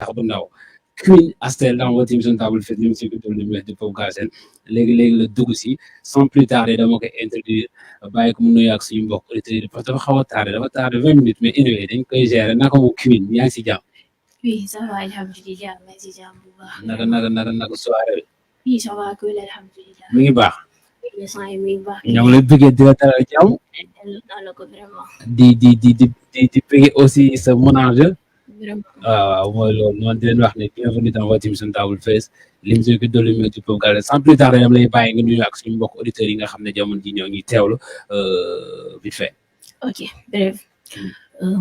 bu ndaw Queen Astelle dans votre émission Table Fête li mu si guddoon li mu de Pop Galsen léegi la dugg si sans plus tarder dama koy introduire bàyyi ko mu nuyu ak suñu mbokk auditeurs yi parce que dafa xaw a tardé dafa tardé 20 minutes mais anyway dañ koy gérer naka mu Queen yaa ngi si jàmm. Oui, ça va, alhamdulillah, merci Jambuba. naka soirée Oui, ça va, cool, alhamdulillah. mi ngi baax. Le sang est mi baax. ñoo ngi lay bëggee di la dalal jàmm Dans le vraiment. di bëggee aussi sa manager. Vraiment. waaw mooy loolu noonu di leen wax ne bienvenue dans votre émission Table Fête l'émission qui donne le mieux du Pop Galsen sans plus tarder dama lay bàyyi nga nuyu ak suñu mbokk auditeurs yi nga xam ne jamono ji ñoo ngi teewlu vite fait. Ok, bref.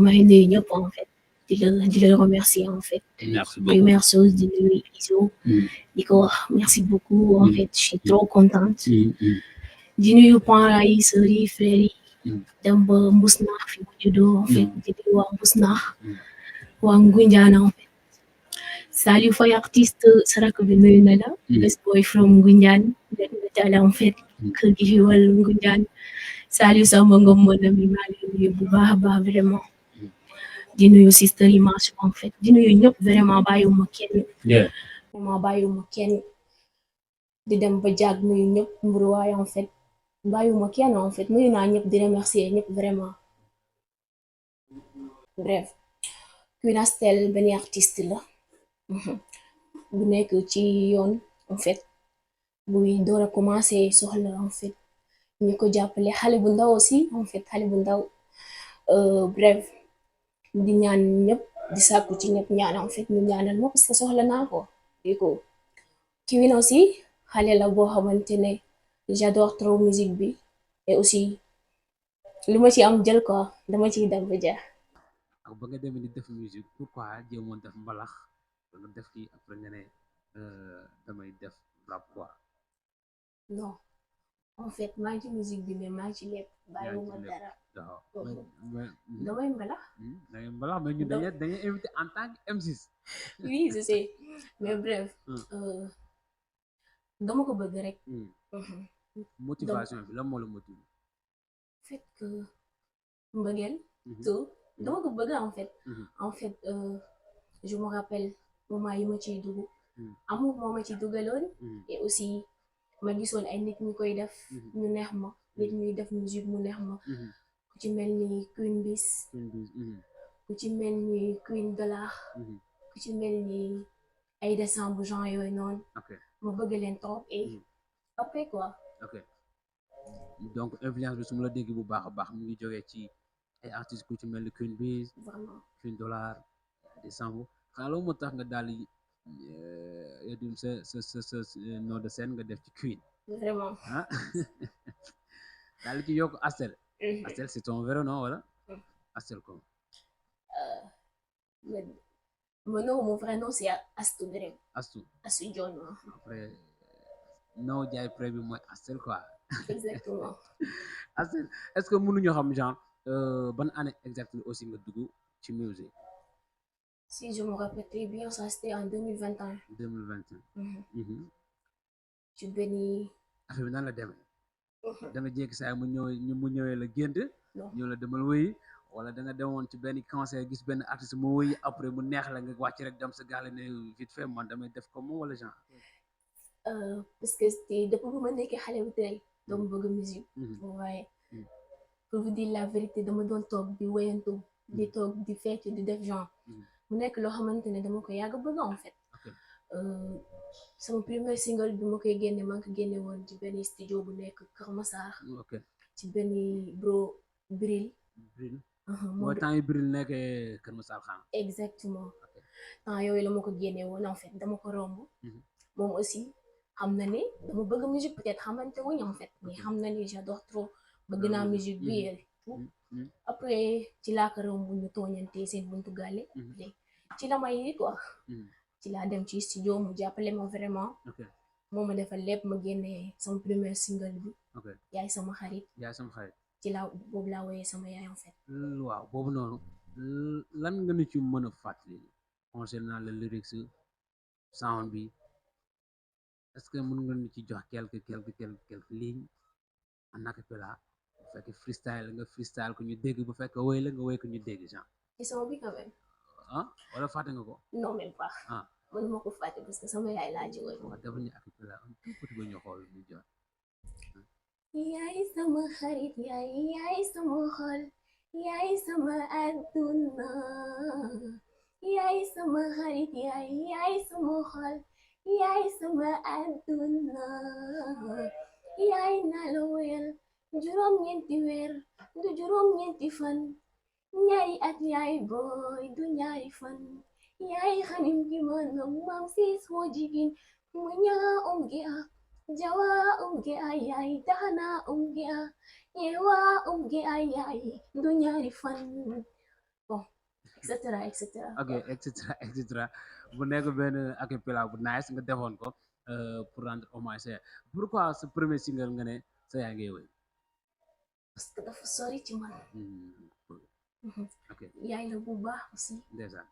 Marine ñëpp en fait. Je le remercie en fait. Merci beaucoup. Première chose, de lui, Iso. Merci beaucoup. En fait, je suis trop contente. Di nuyu parents yi sœurs yi frères yi. dem ba Mbusnaax fi mu juddoo en fait di nuyu waa Mbusnaax waa Ngunjaan en fait. Salut Faye artiste saraka bi nuyu na la. Best boy from Ngunjaan Tala en fait kër gi fi wal Ngunjaan. Salut Samba Ngom mon ami maa ngi nuyu bu baax a baax vraiment. Di nuyu sister yi marche en fait di nuyu ñëpp vraiment bàyyiwuma kenn. Vraiment bàyyiwuma kenn di dem ba jàgg nuyu ñëpp mburuwaay en fait bàyyiwuma kenn en fait nuyu naa ñëpp di remercier ñëpp vraiment. Bref Queen Astelle benn artiste la bu nekk ci yoon en fait buy door a commencé soxla en fait ñu ko jàppale xale bu ndaw aussi en fait xale bu ndaw bref di ñaan ñëpp di sàkku ci ñëpp ñaan en fait ñu ñaanal ma parce que soxla naa ko di ko Queen aussi xale la boo xamante ne j'adore trop musique bi et aussi li ma ci am jël quoi dama ciy dem ba jeex. ak ba nga demee di def musique pourquoi jéemoon def mbalax ba nga def kii après nga ne damay def rap quoi. Non en fait maa ngi ci musique bi mais maa ngi ci lépp bàyyiwuma dara. damay mbalax. damay mbalax mais ñu dañuy invité en tant que M6. Oui je sais mais bref dama ko bëgg rek. motivation bi lan moo la motivé. fait que mbëggeel tout dama ko bëgg en fait je me rappelle moment yi ma ciy dugg amour moo ma ci dugaloon et aussi ma gisoon ay nit ñu koy def ñu neex ma nit ñuy def musique mu neex ma ku ci mel ni Queen Bis ku ci mel ni Queen Dollar ku ci mel ni ay décembre genre yooyu noonu ma bëgg leen trop et après quoi. Ok donc influence bi su ma la dégg bu baax a baax mu ngi jógee ci ay artistes ku ci mel ni Queen Biz Queen Dollar décembre xanaa loolu moo tax nga daal di sa nom de scène nga def ci Queen. Vraiment. ah daal di ci yokk Astelle. Astelle c'est ton vrai nom wala Astelle quoi. Mon vrai nom c'est Astou Brem. Astou John. Après non jaay pré bi mooy Astelle quoi. Exactement. Astelle est-ce que mënuñu xam genre ban année exactement aussi nga dugg ci musique. Si je me rappelle très bien ça c'était en 2021. 2021. ci benn. affaire bi nan la demee. da nga jékki saa mu ñëwee la gént. ñëw la demal wéyi wala da nga demoon ci benn concert gis benn artiste mu wéyi après mu neex la nga wàcc rek dem sa gaale ne vite fait man damay def comme moom wala genre. Parce que c'était depuis bu ma nekkee xale bu tey dama bëgg musique. waaye pour vous dire la vérité dama doon toog di wéyantu di toog di fecc di def genre mu nekk loo xamante ne dama ko yàgg bëgg en fait. sama premier single bi ma koy génne maa ngi ko génne woon ci benn studio bu nekk Kër Massar. ci benn bro Bril. mooy temps yi Bril nekkee Kër Massar xam. Exactement temps yooyu la ma ko génne woon en fait dama ko romb. moom aussi xam na ne dama bëgg musique peut-être xamante wuñ en fait mais xam na ne j'adore trop bëgg naa musique bi tout après ci laa ko romb ñu tooñante seen buntu gàlle ci la may quoi ci laa dem ci studio mu jàppale ma vraiment moo ma defal lépp ma génne sama premier single bi yaay sama xarit ci laa boobu laa woyee sama yaay en fait. waaw boobu noonu lan nga nu ci mën a fàttali concernant le lyrics sound bi est-ce que mën nga ñu ci jox quelques lignes en acapella bu fekkee freestyle nga freestyle ko ñu dégg bu fekkee woy la nga woy ko ñu dégg genre. ci sama bi quand même. ah wala fàtte nga ko non même pas ah mënuma ko fàtte parce que sama yaay laa ji woy waaw dafa ñu acapella un tout petit peu ñu xool ñu jot yaay sama xarit yaay sama xol yaay sama àdduna yaay sama xarit yaay sama xol yaay sama àdduna yaay naa la wéyal juróom-ñeenti weer du juróom-ñeenti fan ñaari at yaay booy du ñaari fan yaay xanim gi manam mam siis woo jigin mu ñaa gi a jawa gi a yaay daxana gi a yewa gi a yaay du ñaari fan bon et cetera ok et cetera bu nekk benn acapella bu nice nga defoon ko pour rendre hommage sa yaay pourquoi sa premier single nga ne sa yaay ngay woy parce que dafa sori ci man ok yaay la bu baax aussi ndeysaan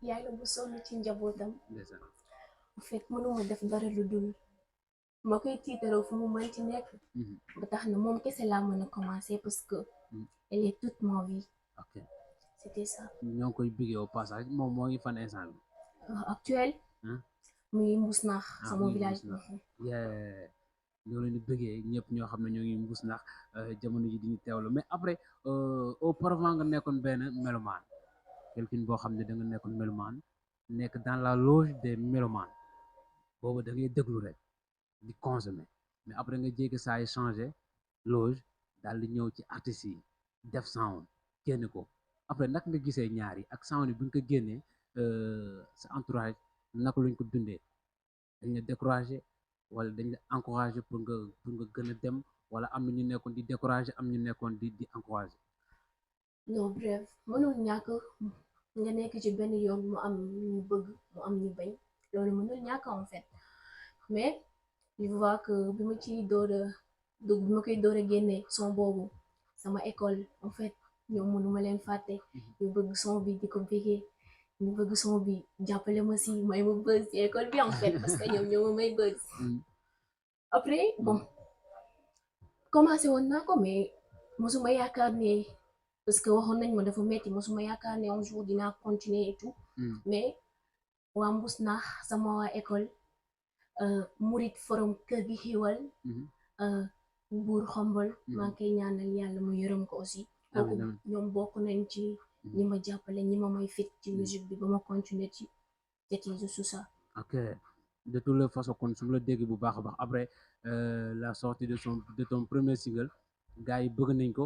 yaay la bu sonn ci njabootam ndeysaan en fait mënuma def dara lu dul ma koy tiitaroo fu mu mën ci nekk ba tax na moom kese laa mën a commencer parce que elle est toute ma vie ok c'était ça ñoo ngi koy bigee au passage moom moo ngi fan instant bi actuel muy mbuus naax sama village ñoo leen di bëggee ñëpp ñoo xam ne ñoo ngi mbuus ndax jamono ji diñu teewlu mais après auparavant nga nekkoon benn mélomane quelqu'un boo xam ne da nga nekkoon mélomane nekk dans la loge des mélomanes boobu da ngay déglu rek di consommer mais après nga jékki saa yi changé loge daal di ñëw ci artistes yi def sound génne ko après naka nga gisee ñaar yi ak sound yi bu ñu ko génnee sa entourage naka luñ ko dundee dañ la découragé wala dañ la encouragé pour nga gën a dem wala am na ñu nekkoon di découragé am ñu nekkoon di encouragé non bref mënul ñàkk nga nekk ci benn yoon mu am ñu bëgg mu am ñu bañ loolu mënul ñàkk en fait mais je vois que bi ma ciy door a dugg bi ma koy door a génne son boobu sama école en fait ñoom mënuma leen fàtte ñu bëgg son bi di ko bégee ñu bëgg son bi jàppale ma si may ma buzz ci école bi en fait parce que ñoom ñoo ma may buzz après bon commencé woon naa ko mais mosuma yaakaar ne parce que waxoon nañ ma dafa metti mosuma yaakaar ne un jour dinaa continuer et tout mais waa mbus naax sama waa école murit forum kër gi xiiwal buur xombal maa ngi koy ñaanal yàlla mu yërëm ko aussi kooku ñoom bokk nañ ci ñi ma jàppale ñi ma may fit ci musique bi ba ma continuer ci études tout ça ok de toutes les façons kon su ma la dégg bu baax a baax après la sortie de ton premier single gars yi bëgg nañ ko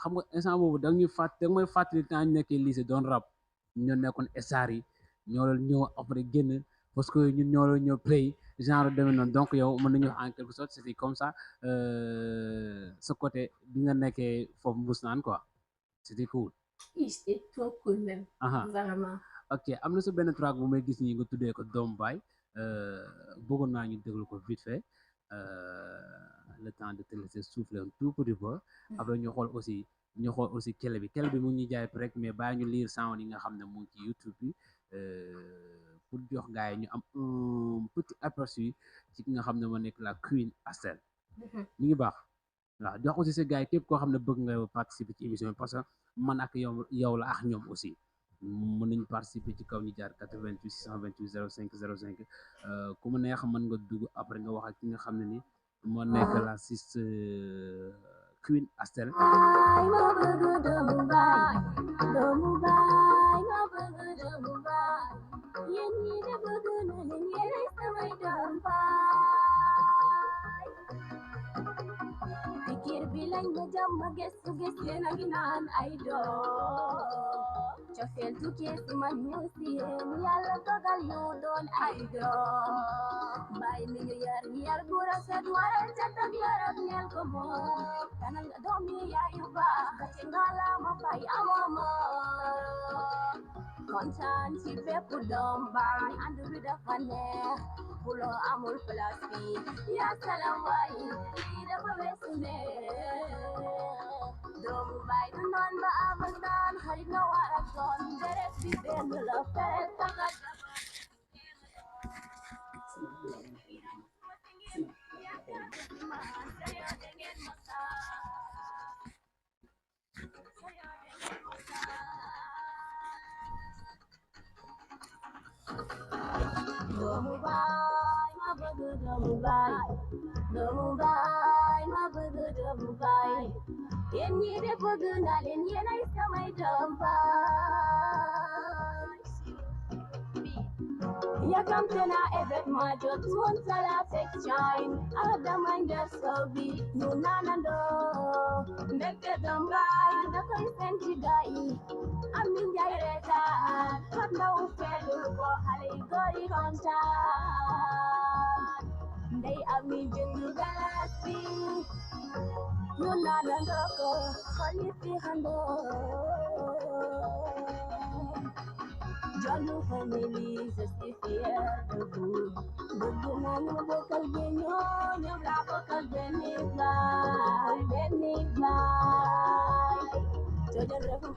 xam nga instant boobu da nga may fàttali temps ñu nekkee lycée doon rap ñoo nekkoon star yi ñoo la ñëw après génn parce que ñun ñoo la ñëw play genre demee noonu donc yow mën nañu wax en quelque sorte c'était comme ça ce côté bi nga nekkee foofu mbus naan quoi c'était cool. c'était trop cool même. Vraiment. ok am na sa benn track bu may gis nii nga tuddee ko Doom Baay bëggoon naa ñu déglu ko vite fait le temps de te laisser souffler un tout petit peu après ñu xool aussi kele bi mu ngi ñuy jaay rek mais bàyyi ñu lire sound yi nga xam ne mu ngi ci YouTube bi pour jox gars yi ñu am un petit aperçu ci ki nga xam ne moo nekk la Queen Astelle ñu ngi baax waaw jox aussi sa gars yi képp koo xam ne bëgg nga participer ci émission bi parce que man ak yow la ak ñoom aussi mën nañu participer ci kaw ñu jaar 88 628 05 05 ku mu neex mën nga dugg après nga wax ak ki nga xam ne ni moo nekk la sis Queen Astelle pikir bilang ngejam gestu na ginan ay do cofeel tukkee si man ñu seen yàlla dogal ñu doon ay do bàyyi mi ñu yar bu rafet waral catak yarat neel ko moom kanal nga doom yi yaayu baax ci ngala ma bay amama kontaan ci bépp doom baay ànd bi dafa neex bulo amul place bi yaa salam waay lii dafa weesu ne doomu baay du noon ba amal naan xarit nga war a doon deret bi benn la fere taka Mumbai, ma bëgg de Mumbai. Yéen ñi de bëgg naa leen yéen ay samay doom yakamte na événement jot mun sala fek shine adama njar sobi ñu naanando mbégte Mumbai da koy seen ci gayi am ni njaay reetaan fat ndaw feelu ko xale yi góor yi kontaan ndey am ni jëndu galas bi ñu naanando ko xol yi fi xandoo Jolly family, justifié debout. Bëgguna ñu bokkal bi ñoom laa bokkal benn baay. Jojo refum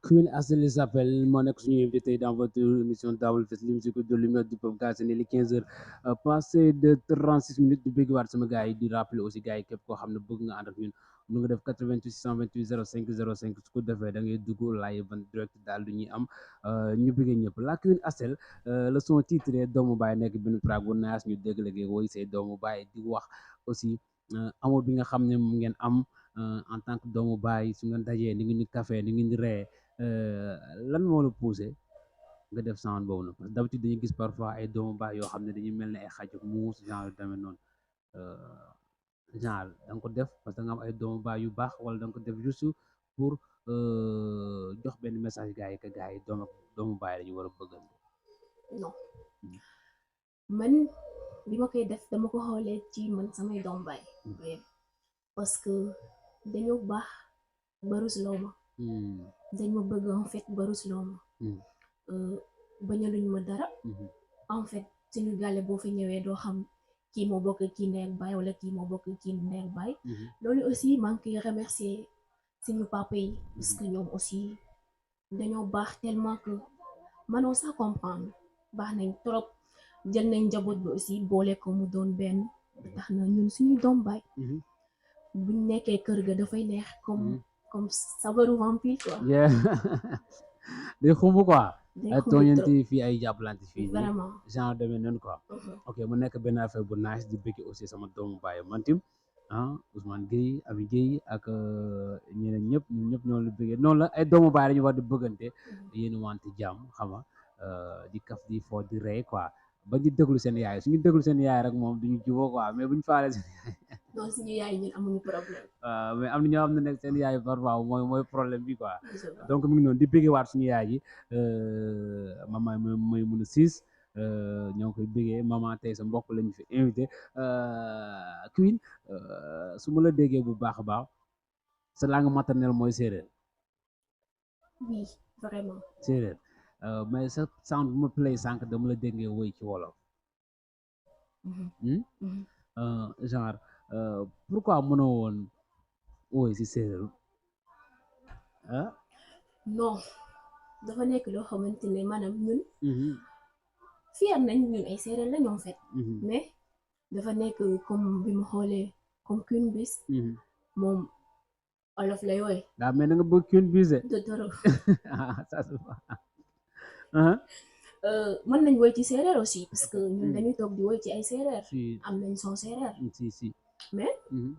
Queen Astelle s'appelle moo nekk suñu invité dans votre émission Double Fest li musique de l'humeur du peuple Galsen les 15h passé de 36 minutes di bëgg waat sama gars yi di rappeler aussi gars yi képp koo xam ne bëgg nga ànd ak ñun mu nga def 88 628 05 05 su ko defee da ngay dugg live en direct daal du ñuy am ñu bëggee ñëpp la Queen Astelle le son titré doomu baay nekk benn track bu naas ñu dégg léegi woy say doomu baay di wax aussi amour bi nga xam ne mu ngeen am en tant que doomu baay su ngeen dajee ni ngeen di café ni ngeen di ree lan moo la poussé nga def sound boobu nag parce que d'habitude dañuy gis parfois ay doomu baay yoo xam ne dañuy mel ne ay xaj ak muus genre yu demee noonu genre da nga ko def parce que da nga am ay doomu baay yu baax wala da nga ko def juste pour jox benn message gars yi que gars yi doomu baay dañu war a bëggante. non man bi ma koy def dama ko xoolee ci man samay doomu baay parce que dañoo baax ba rusloo ma dañ ma bëgg en fait ba rusloo ma bañaluñ ma dara en fait suñu gàlle boo fi ñëwee doo xam kii moo bokk kii ndey ak baay wala kii moo bokk kii ndey ak baay loolu aussi maa ngi koy remercier suñu papa yi parce que ñoom aussi dañoo baax tellement que mënoo sax comprendre baax nañ trop jël nañ njaboot bi aussi boole ko mu doon benn tax na ñun suñuy doom baay buñ nekkee kër ga dafay neex comme sabaru vampire quoi day xumb quoi ay tooñante trop fii ay jàppalante fii nii vraiment genre demee noonu quoi ok mu nekk benn affaire bu nice di bëgg aussi sama doomu baay man tim Ousmane Gueye Abi Gueye ak ñeneen ñëpp ñun ñëpp ñoo la bëggee noonu la ay doomu baay dañu war di bëggante yéen wante jàmm xam nga di kaf di foo di rey quoi ba ñu déglu seen yaay suñu déglu seen yaay rek moom duñu juboo quoi mais buñu faale seen yaay non suñu yaay ñun amuñu problème mais am na ñoo xam ne nag seen yaay parfois mooy problème bi quoi donc mu ngi noonu di bëggee waat suñu yaay yi maman mooy mun a siis ñoo ngi koy bëggee maman tey sa mbokk lañu fi invité Queen su ma la déggee bu baax a baax sa langue maternelle mooy séeréer oui vraiment séeréer mais sa sound bu ma play sànq dama la déggee woy ci wolof genre pourquoi mënoo woon woy si séeréer non dafa nekk loo xamante ne maanaam ñun fier nañ ñun ay séeréer la ñoo fait mais dafa nekk comme bi ma xoolee comme Queen bis moom olof lay woy daa mel na nga bëgg Queen bis de toro ça se voit mën nañ woy ci séeréer aussi parce que ñun dañuy toog di woy ci ay séeréer am nañ son séeréer si mais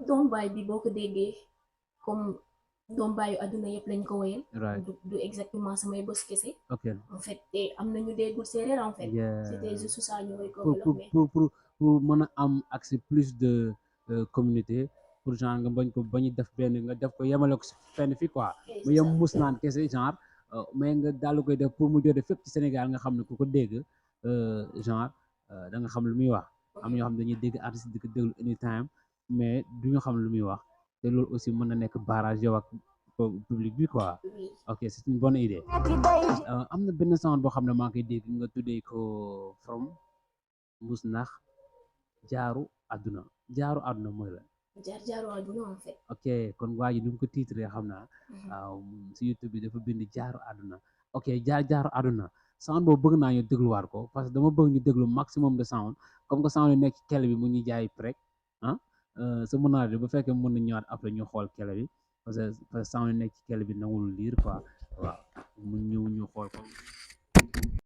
doom baay bi boo ko déggee comme doom baayu àdduna yëpp lañ ko woyal du exactement samay bës kese en fait te am nañu déggul séeréer en fait c'était juste ça ñu woy ko pour mën a am accès plus de communauté pour genre nga bañ ko bañu def benn nga def ko yemale ko fenn fi quoi mu yem mus naan kese genre mais nga daal koy def pour mu jode fépp ci Sénégal nga xam ne ku ko dégg genre da nga xam lu muy wax am ñoo xam dañuy dégg artiste di ko déglu anytime mais duñu xam lu muy wax te loolu aussi mën na nekk barrage yow ak public bi quoi ok c'est une bonne idée am na benn sound boo xam ne maa ngi koy dégg nga tuddee ko from mbus nax jaaru àdduna mooy la jaaru àdduna en fait ok kon waa ji ni mu ko titré xam naa si YouTube bi dafa bind jaaru àdduna ok jaaru àdduna sound boobu bëgg naa ñu dégluwaat ko parce que dama bëgg ñu déglu maximum de sound comme que sound yi nekk ci kele bi mu ñuy jaay prek sa mën naa de bu fekkee mën na ñëwaat après ñu xool kele bi parce que sound yi nekk ci kele bi nangul liir quoi waaw mu ñëw ñu xool ko